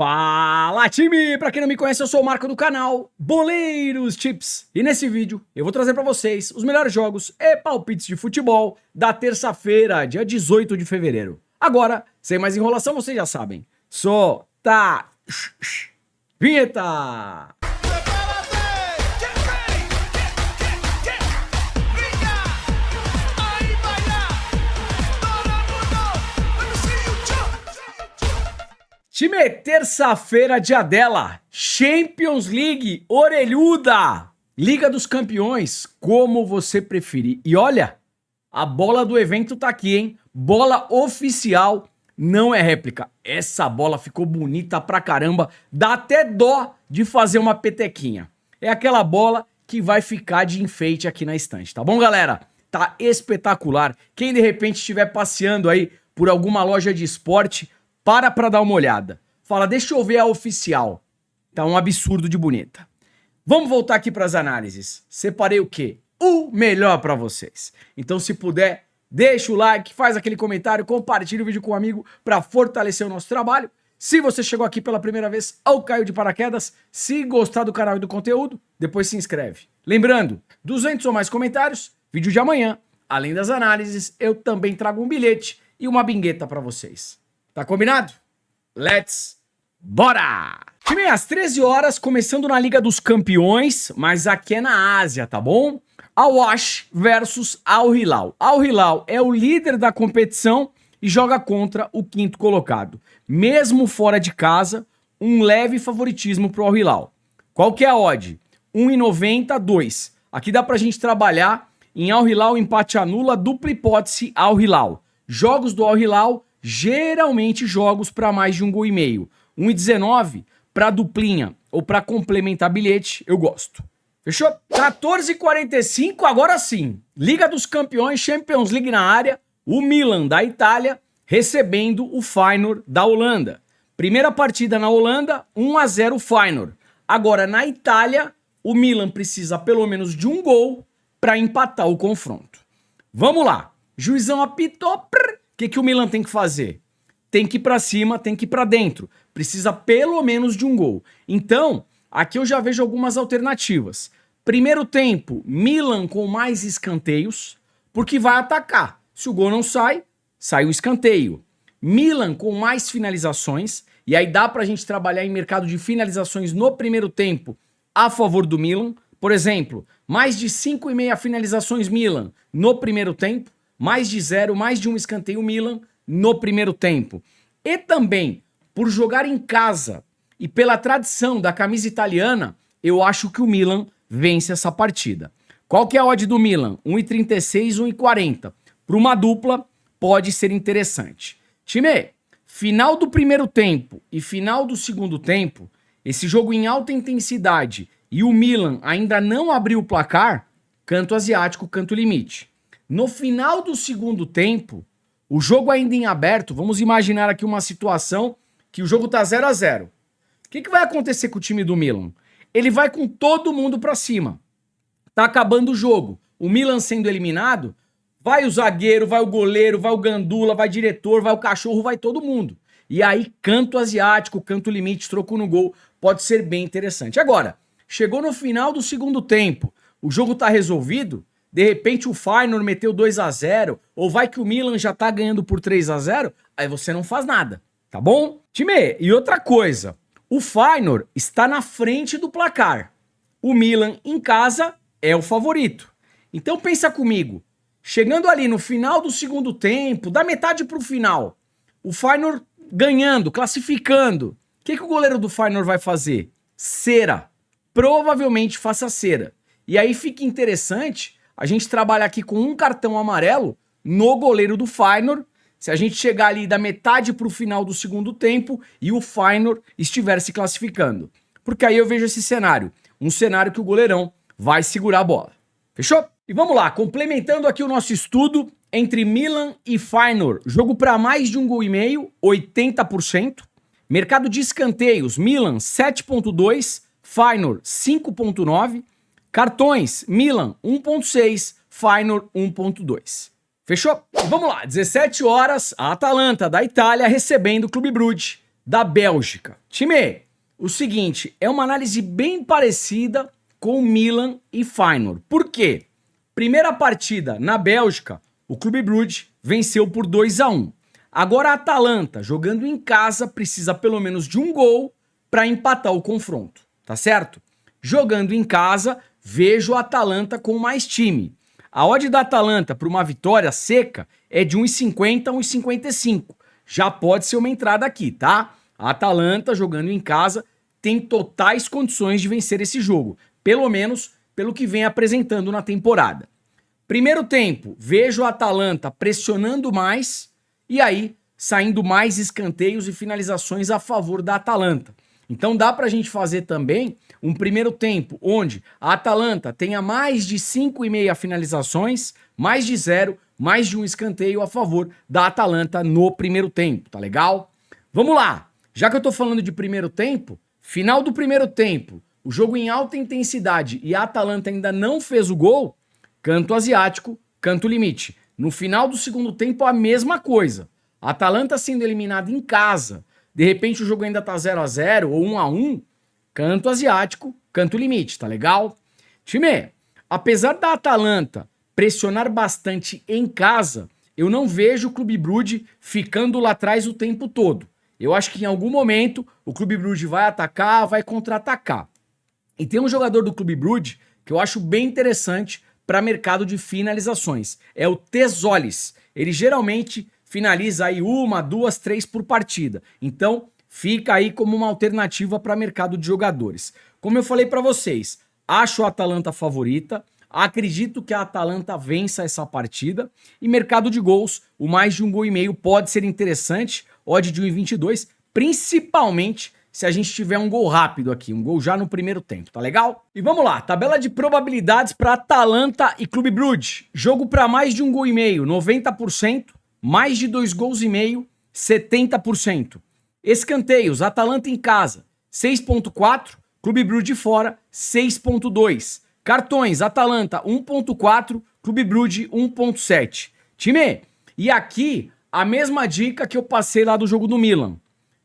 Fala, time! Pra quem não me conhece, eu sou o Marco do canal Boleiros Tips. E nesse vídeo eu vou trazer pra vocês os melhores jogos e palpites de futebol da terça-feira, dia 18 de fevereiro. Agora, sem mais enrolação, vocês já sabem. Solta! Vinheta! Time, terça-feira, dia dela, Champions League, orelhuda, Liga dos Campeões, como você preferir. E olha, a bola do evento tá aqui, hein? Bola oficial, não é réplica. Essa bola ficou bonita pra caramba, dá até dó de fazer uma petequinha. É aquela bola que vai ficar de enfeite aqui na estante, tá bom, galera? Tá espetacular. Quem de repente estiver passeando aí por alguma loja de esporte, para dar uma olhada. Fala, deixa eu ver a oficial. Tá um absurdo de bonita. Vamos voltar aqui para as análises. Separei o quê? O melhor para vocês. Então, se puder, deixa o like, faz aquele comentário, compartilha o vídeo com um amigo para fortalecer o nosso trabalho. Se você chegou aqui pela primeira vez ou caiu de paraquedas, se gostar do canal e do conteúdo, depois se inscreve. Lembrando, 200 ou mais comentários, vídeo de amanhã. Além das análises, eu também trago um bilhete e uma bingueta para vocês. Tá combinado? Let's bora! Time, às 13 horas, começando na Liga dos Campeões, mas aqui é na Ásia, tá bom? Al-Wash versus Al-Hilal. Al-Hilal é o líder da competição e joga contra o quinto colocado. Mesmo fora de casa, um leve favoritismo pro Al-Hilal. Qual que é a odd? 1,90, 2. Aqui dá pra gente trabalhar em Al-Hilal, empate anula, dupla hipótese Al-Hilal. Jogos do Al-Hilal, geralmente jogos para mais de 1,5 gol. 1,19 para duplinha ou para complementar bilhete, eu gosto. Fechou? 14h45, agora sim. Liga dos Campeões, Champions League na área. O Milan da Itália recebendo o Feyenoord da Holanda. Primeira partida na Holanda, 1-0 Feyenoord. Agora na Itália, o Milan precisa pelo menos de um gol para empatar o confronto. Vamos lá. Juizão apitou. O que o Milan tem que fazer? Tem que ir pra cima, tem que ir pra dentro. Precisa pelo menos de um gol. Então, aqui eu já vejo algumas alternativas. Primeiro tempo, Milan com mais escanteios, porque vai atacar. Se o gol não sai, sai o escanteio. Milan com mais finalizações, e aí dá pra gente trabalhar em mercado de finalizações no primeiro tempo a favor do Milan. Por exemplo, mais de 5,5 finalizações Milan no primeiro tempo. Mais de 0, mais de um escanteio Milan no primeiro tempo. E também, por jogar em casa e pela tradição da camisa italiana, eu acho que o Milan vence essa partida. Qual que é a odd do Milan? 1,36, 1,40. Para uma dupla, pode ser interessante. Time, final do primeiro tempo e final do segundo tempo, esse jogo em alta intensidade e o Milan ainda não abriu o placar, canto asiático, canto limite. No final do segundo tempo, o jogo ainda em aberto, vamos imaginar aqui uma situação que o jogo tá 0-0. O que vai acontecer com o time do Milan? Ele vai com todo mundo pra cima. Tá acabando o jogo. O Milan sendo eliminado, vai o zagueiro, vai o goleiro, vai o gandula, vai o diretor, vai o cachorro, vai todo mundo. E aí, canto asiático, canto limite, troco no gol, pode ser bem interessante. Agora, chegou no final do segundo tempo, o jogo tá resolvido. De repente o Feyenoord meteu 2-0, ou vai que o Milan já tá ganhando por 3-0, aí você não faz nada, tá bom? Time, e outra coisa, o Feyenoord está na frente do placar. O Milan em casa é o favorito. Então pensa comigo, chegando ali no final do segundo tempo, da metade pro final, o Feyenoord ganhando, classificando, o que o goleiro do Feyenoord vai fazer? Cera. Provavelmente faça cera. E aí fica interessante a gente trabalha aqui com um cartão amarelo no goleiro do Feyenoord, se a gente chegar ali da metade para o final do segundo tempo e o Feyenoord estiver se classificando. Porque aí eu vejo esse cenário, um cenário que o goleirão vai segurar a bola. Fechou? E vamos lá, complementando aqui o nosso estudo entre Milan e Feyenoord. Jogo para mais de 1,5 gol, 80%. Mercado de escanteios, Milan 7,2, Feyenoord 5,9. Cartões, Milan 1,6, Feyenoord 1,2. Fechou? Vamos lá, 17 horas, a Atalanta da Itália recebendo o Clube Brugge da Bélgica. Time, o seguinte, é uma análise bem parecida com o Milan e Feyenoord. Por quê? Primeira partida na Bélgica, o Clube Brugge venceu por 2-1. Agora a Atalanta, jogando em casa, precisa pelo menos de um gol para empatar o confronto, tá certo? Jogando em casa, vejo a Atalanta com mais time. A odd da Atalanta para uma vitória seca é de 1,50 a 1,55. Já pode ser uma entrada aqui, tá? A Atalanta, jogando em casa, tem totais condições de vencer esse jogo. Pelo menos pelo que vem apresentando na temporada. Primeiro tempo, vejo a Atalanta pressionando mais e aí saindo mais escanteios e finalizações a favor da Atalanta. Então dá pra gente fazer também um primeiro tempo onde a Atalanta tenha mais de 5,5 finalizações, mais de 0, mais de um escanteio a favor da Atalanta no primeiro tempo, tá legal? Vamos lá, já que eu tô falando de primeiro tempo, final do primeiro tempo, o jogo em alta intensidade e a Atalanta ainda não fez o gol, canto asiático, canto limite. No final do segundo tempo, a mesma coisa. A Atalanta sendo eliminada em casa, de repente o jogo ainda tá 0-0 ou 1-1, canto asiático, canto limite, tá legal? Time, apesar da Atalanta pressionar bastante em casa, eu não vejo o Clube Brugge ficando lá atrás o tempo todo. Eu acho que em algum momento o Clube Brugge vai atacar, vai contra-atacar. E tem um jogador do Clube Brugge que eu acho bem interessante para mercado de finalizações. É o Tezolis. Ele geralmente finaliza aí 1, 2, 3 por partida. Então, fica aí como uma alternativa para mercado de jogadores. Como eu falei para vocês, acho a Atalanta favorita, acredito que a Atalanta vença essa partida e mercado de gols, o mais de 1,5 gol pode ser interessante, odd de 1,22, principalmente se a gente tiver um gol rápido aqui, um gol já no primeiro tempo, tá legal? E vamos lá, tabela de probabilidades para Atalanta e Clube Brugge. Jogo para mais de 1,5 gol, 90%, mais de 2,5 gols, 70%. Escanteios, Atalanta em casa, 6,4, Clube Brugge fora, 6,2. Cartões, Atalanta 1,4, Clube Brugge 1,7. Time, e aqui a mesma dica que eu passei lá do jogo do Milan.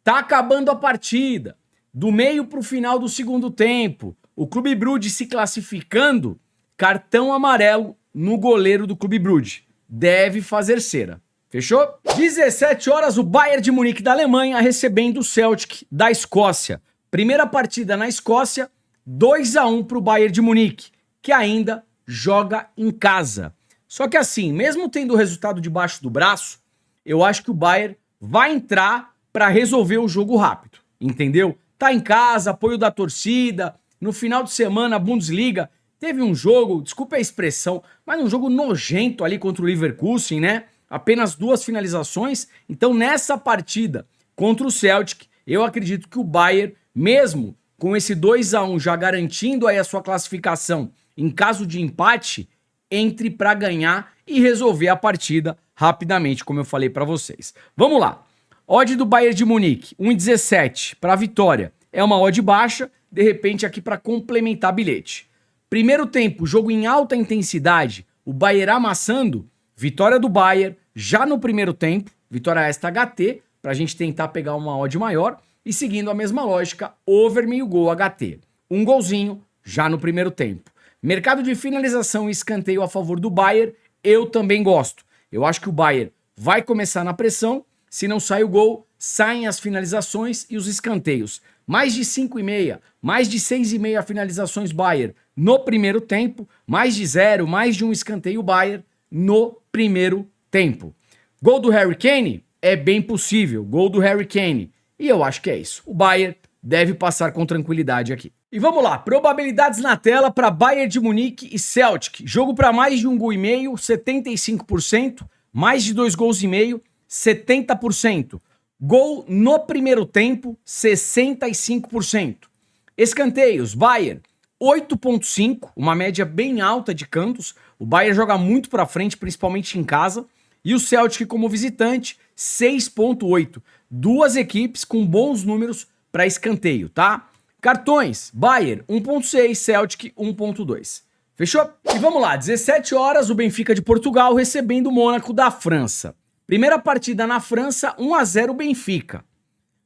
Tá acabando a partida, do meio pro final do segundo tempo, o Clube Brugge se classificando, cartão amarelo no goleiro do Clube Brugge. Deve fazer cera. Fechou? 17 horas, o Bayern de Munique da Alemanha recebendo o Celtic da Escócia. Primeira partida na Escócia, 2-1 pro Bayern de Munique, que ainda joga em casa. Só que assim, mesmo tendo o resultado debaixo do braço, eu acho que o Bayern vai entrar para resolver o jogo rápido, entendeu? Tá em casa, apoio da torcida, no final de semana a Bundesliga teve um jogo, desculpa a expressão, mas um jogo nojento ali contra o Leverkusen, né? Apenas 2 finalizações, então nessa partida contra o Celtic, eu acredito que o Bayern, mesmo com esse 2-1 já garantindo aí a sua classificação em caso de empate, entre para ganhar e resolver a partida rapidamente, como eu falei para vocês. Vamos lá. Odd do Bayern de Munique, 1,17 para vitória. É uma odd baixa, de repente aqui para complementar bilhete. Primeiro tempo, jogo em alta intensidade, o Bayern amassando, vitória do Bayern já no primeiro tempo, vitória esta HT, para a gente tentar pegar uma odd maior, e seguindo a mesma lógica, over meio gol HT. Um golzinho já no primeiro tempo. Mercado de finalização e escanteio a favor do Bayern, eu também gosto. Eu acho que o Bayern vai começar na pressão, se não sai o gol, saem as finalizações e os escanteios. Mais de 5,5, mais de 6,5 finalizações Bayern no primeiro tempo, mais de 0, mais de um escanteio Bayern no primeiro tempo. Gol do Harry Kane? É bem possível, gol do Harry Kane. E eu acho que é isso. O Bayern deve passar com tranquilidade aqui. E vamos lá, probabilidades na tela para Bayern de Munique e Celtic. Jogo para mais de 1,5 gol, 75%, mais de 2,5 gols, 70%. Gol no primeiro tempo, 65%. Escanteios, Bayern, 8,5, uma média bem alta de cantos. O Bayern joga muito para frente, principalmente em casa. E o Celtic como visitante, 6,8. Duas equipes com bons números para escanteio, tá? Cartões, Bayern, 1,6, Celtic, 1,2. Fechou? E vamos lá, 17 horas, o Benfica de Portugal recebendo o Mônaco da França. Primeira partida na França, 1-0 Benfica.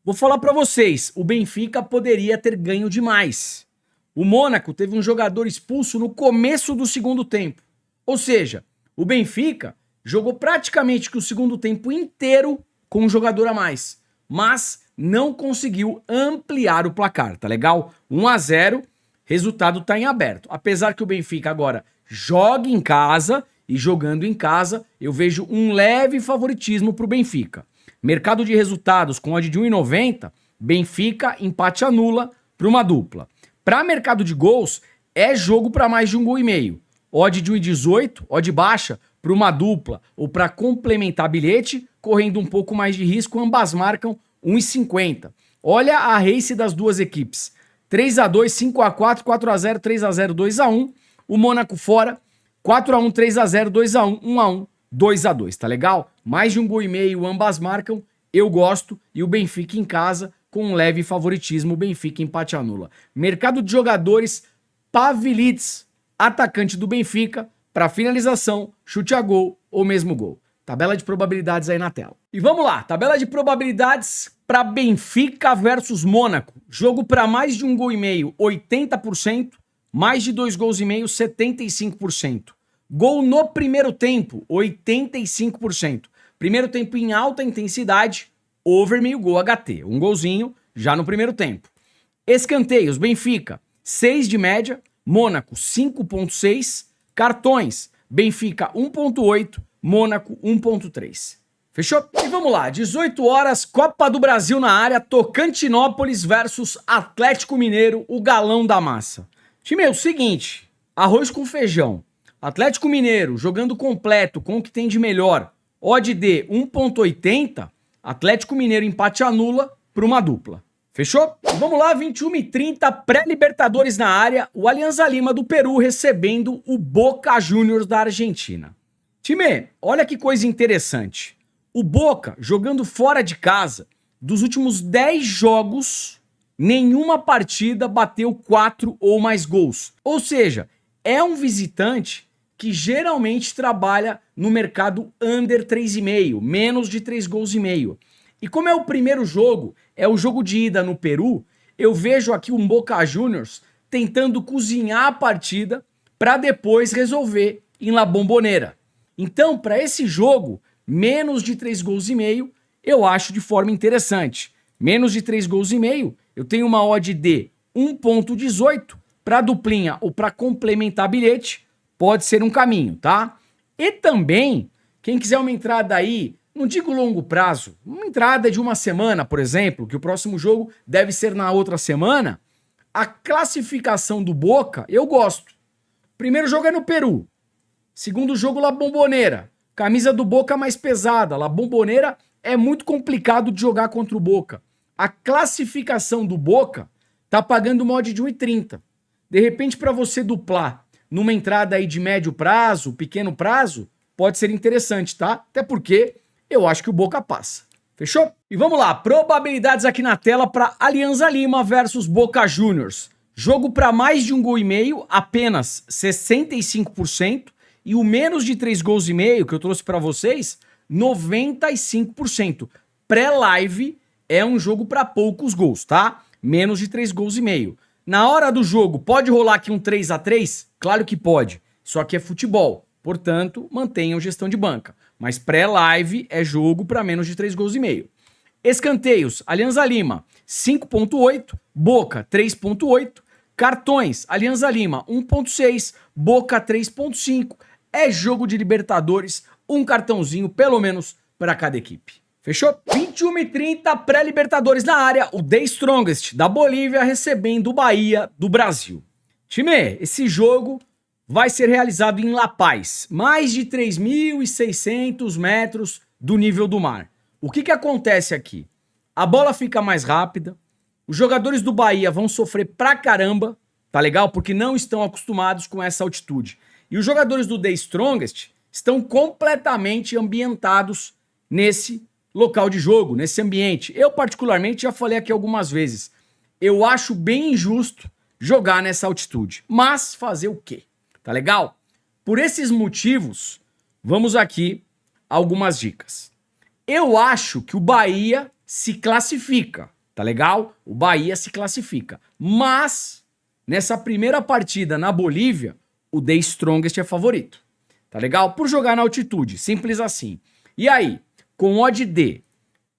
Vou falar pra vocês, o Benfica poderia ter ganho demais. O Mônaco teve um jogador expulso no começo do segundo tempo. Ou seja, o Benfica jogou praticamente que o segundo tempo inteiro com um jogador a mais, mas não conseguiu ampliar o placar, tá legal? 1-0, resultado tá em aberto. Apesar que o Benfica agora joga em casa e jogando em casa, eu vejo um leve favoritismo pro Benfica. Mercado de resultados com odd de 1,90, Benfica empate anula para uma dupla. Para mercado de gols, é jogo para mais de 1,5 gol. Odd de 1,18, odd baixa para uma dupla ou para complementar bilhete, correndo um pouco mais de risco, ambas marcam 1,50. Olha a race das duas equipes. 3-2, 5-4, 4-0, 3-0, 2-1. O Mônaco fora, 4-1, 3-0, 2-1, 1-1. 2-2, tá legal? Mais de 1,5 gol, ambas marcam, eu gosto, e o Benfica em casa, com um leve favoritismo, o Benfica empate anula. Mercado de jogadores, Pavlidis, atacante do Benfica, para finalização, chute a gol ou mesmo gol. Tabela de probabilidades aí na tela. E vamos lá, tabela de probabilidades para Benfica versus Mônaco. Jogo para mais de 1,5 gol, 80%, mais de 2,5 gols, 75%. Gol no primeiro tempo, 85%. Primeiro tempo em alta intensidade, over meio gol HT. Um golzinho já no primeiro tempo. Escanteios, Benfica, 6 de média, Mônaco, 5,6. Cartões, Benfica, 1,8, Mônaco, 1,3. Fechou? E vamos lá, 18 horas, Copa do Brasil na área, Tocantinópolis versus Atlético Mineiro, o galão da massa. Time, é o seguinte, arroz com feijão. Atlético Mineiro jogando completo com o que tem de melhor, odd de 1,80, Atlético Mineiro empate anula para uma dupla. Fechou? Vamos lá, 21h30, pré-Libertadores na área, o Alianza Lima do Peru recebendo o Boca Juniors da Argentina. Time, olha que coisa interessante. O Boca jogando fora de casa, dos últimos 10 jogos, nenhuma partida bateu 4 ou mais gols. Ou seja, é um visitante que geralmente trabalha no mercado under 3,5, menos de 3 gols e meio. E como é o primeiro jogo, é o jogo de ida no Peru, eu vejo aqui um Boca Juniors tentando cozinhar a partida para depois resolver em La Bombonera. Então, para esse jogo, menos de 3 gols e meio, eu acho de forma interessante. Menos de 3 gols e meio, eu tenho uma odd de 1,18 para duplinha ou para complementar bilhete, pode ser um caminho, tá? E também, quem quiser uma entrada aí, não digo longo prazo, uma entrada de uma semana, por exemplo, que o próximo jogo deve ser na outra semana, a classificação do Boca, eu gosto. Primeiro jogo é no Peru. Segundo jogo, La Bombonera. Camisa do Boca mais pesada. La Bombonera é muito complicado de jogar contra o Boca. A classificação do Boca tá pagando uma odd de 1,30. De repente, para você duplar numa entrada aí de médio prazo, pequeno prazo, pode ser interessante, tá? Até porque eu acho que o Boca passa. Fechou? E vamos lá, probabilidades aqui na tela para Alianza Lima versus Boca Juniors. Jogo para mais de 1,5 gol, apenas 65%. E o menos de 3 gols e meio que eu trouxe para vocês, 95%. Pré-live é um jogo para poucos gols, tá? Menos de 3 gols e meio. Na hora do jogo, pode rolar aqui um 3-3? Claro que pode. Isso aqui é futebol. Portanto, mantenham gestão de banca. Mas pré-live é jogo para menos de 3 gols e meio. Escanteios, Alianza Lima, 5,8. Boca, 3,8. Cartões, Alianza Lima, 1,6. Boca, 3,5. É jogo de Libertadores, um cartãozinho pelo menos para cada equipe. Fechou? 21h30, pré-Libertadores na área, o The Strongest da Bolívia recebendo o Bahia do Brasil. Time, esse jogo vai ser realizado em La Paz, mais de 3.600 metros do nível do mar. O que acontece aqui? A bola fica mais rápida, os jogadores do Bahia vão sofrer pra caramba, tá legal? Porque não estão acostumados com essa altitude. E os jogadores do The Strongest estão completamente ambientados nesse local de jogo, nesse ambiente. Eu, particularmente, já falei aqui algumas vezes, eu acho bem injusto jogar nessa altitude. Mas fazer o quê? Tá legal? Por esses motivos, vamos aqui a algumas dicas. Eu acho que o Bahia se classifica, tá legal? O Bahia se classifica. Mas, nessa primeira partida na Bolívia, o The Strongest é favorito, tá legal? Por jogar na altitude, simples assim. E aí, com odd de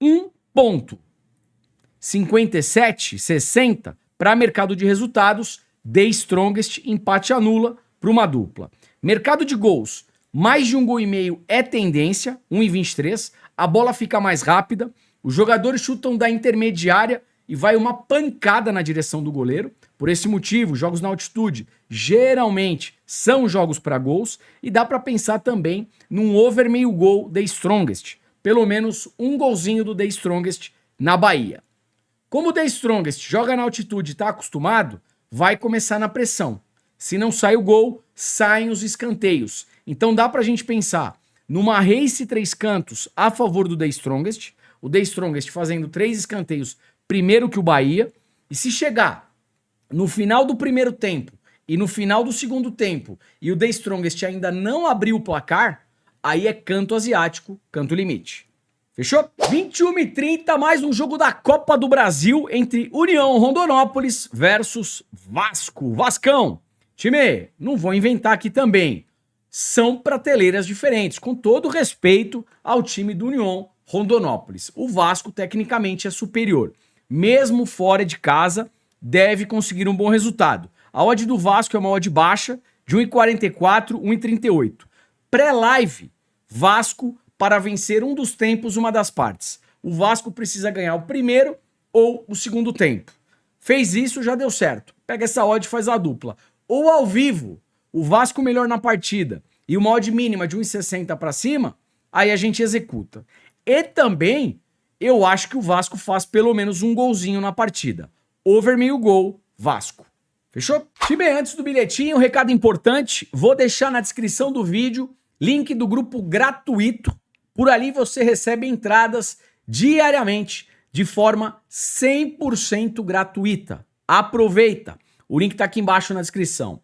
1,57, 60, para mercado de resultados, The Strongest, empate anula para uma dupla. Mercado de gols, mais de 1,5 gol é tendência, 1,23. A bola fica mais rápida, os jogadores chutam da intermediária e vai uma pancada na direção do goleiro. Por esse motivo, jogos na altitude geralmente são jogos para gols e dá para pensar também num over meio gol The Strongest. Pelo menos um golzinho do The Strongest na Bahia. Como o The Strongest joga na altitude e está acostumado, vai começar na pressão. Se não sai o gol, saem os escanteios. Então dá pra gente pensar numa race 3 cantos a favor do The Strongest, o The Strongest fazendo 3 escanteios primeiro que o Bahia, e se chegar no final do primeiro tempo e no final do segundo tempo e o The Strongest ainda não abriu o placar, aí é canto asiático, canto limite. Fechou? 21h30, mais um jogo da Copa do Brasil entre União Rondonópolis versus Vasco. Vascão. Time, não vou inventar aqui também. São prateleiras diferentes, com todo respeito ao time do União Rondonópolis. O Vasco, tecnicamente, é superior. Mesmo fora de casa, deve conseguir um bom resultado. A odd do Vasco é uma odd baixa, de 1,44, 1,38. Pré-live, Vasco para vencer um dos tempos, uma das partes. O Vasco precisa ganhar o primeiro ou o segundo tempo. Fez isso, já deu certo. Pega essa odd e faz a dupla. Ou ao vivo, o Vasco melhor na partida e uma odd mínima de 1,60 para cima, aí a gente executa. E também, eu acho que o Vasco faz pelo menos um golzinho na partida. Over meio gol, Vasco. Fechou? Time, antes do bilhetinho, um recado importante, vou deixar na descrição do vídeo link do grupo gratuito. Por ali você recebe entradas diariamente de forma 100% gratuita. Aproveita! O link está aqui embaixo na descrição.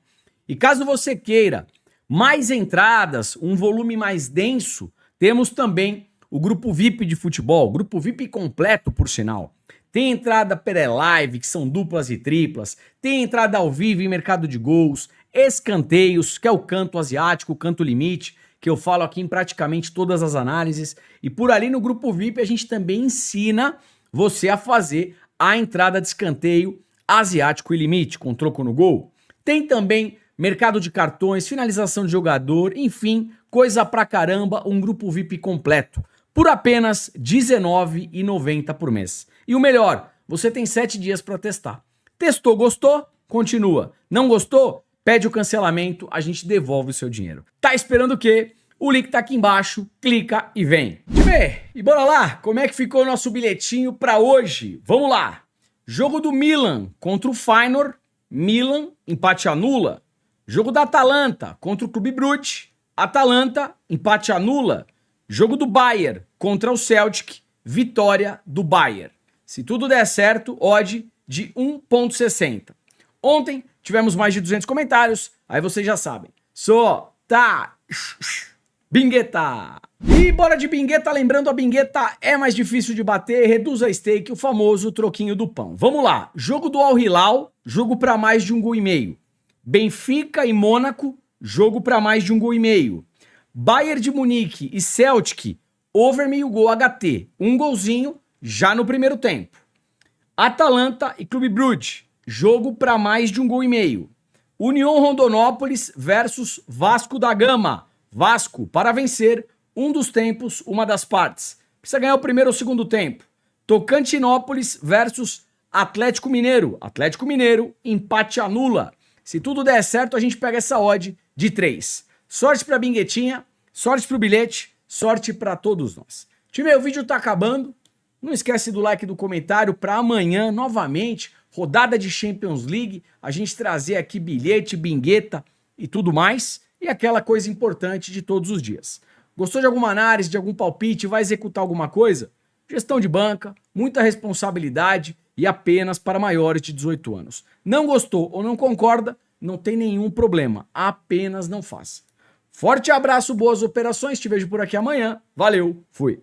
E caso você queira mais entradas, um volume mais denso, temos também o grupo VIP de futebol, grupo VIP completo, por sinal. Tem entrada pré-live, que são duplas e triplas, tem entrada ao vivo em mercado de gols, escanteios, que é o canto asiático, o canto limite, que eu falo aqui em praticamente todas as análises. E por ali no grupo VIP a gente também ensina você a fazer a entrada de escanteio asiático e limite, com troco no gol. Tem também mercado de cartões, finalização de jogador, enfim, coisa pra caramba, um grupo VIP completo, por apenas R$19,90 por mês. E o melhor, você tem 7 dias para testar. Testou, gostou? Continua. Não gostou? Pede o cancelamento, a gente devolve o seu dinheiro. Tá esperando o quê? O link tá aqui embaixo, clica e vem. Time, e bora lá, como é que ficou o nosso bilhetinho para hoje? Vamos lá. Jogo do Milan contra o Feyenoord, Milan, empate anula. Jogo da Atalanta contra o Clube Brugge, Atalanta, empate anula. Jogo do Bayern contra o Celtic, vitória do Bayern. Se tudo der certo, odd de 1,60. Ontem tivemos mais de 200 comentários, aí vocês já sabem. Bingueta! E bora de bingueta, lembrando, a bingueta é mais difícil de bater, reduz a stake, o famoso troquinho do pão. Vamos lá, jogo do Al Hilal, jogo para mais de 1,5 gol. Benfica e Mônaco, jogo para mais de 1,5 gol. Bayern de Munique e Celtic, over meio gol HT, um golzinho já no primeiro tempo. Atalanta e Clube Brugge, jogo para mais de 1,5 gol. União Rondonópolis versus Vasco da Gama, Vasco para vencer um dos tempos, uma das partes. Precisa ganhar o primeiro ou o segundo tempo. Tocantinópolis versus Atlético Mineiro. Atlético Mineiro, empate anula. Se tudo der certo, a gente pega essa odd de 3. Sorte pra binguetinha, sorte pro bilhete, sorte pra todos nós. Time, o vídeo tá acabando. Não esquece do like e do comentário para amanhã, novamente, rodada de Champions League, a gente trazer aqui bilhete, bingueta e tudo mais. E aquela coisa importante de todos os dias. Gostou de alguma análise, de algum palpite, vai executar alguma coisa? Gestão de banca, muita responsabilidade e apenas para maiores de 18 anos. Não gostou ou não concorda, não tem nenhum problema, apenas não faça. Forte abraço, boas operações, te vejo por aqui amanhã. Valeu, fui!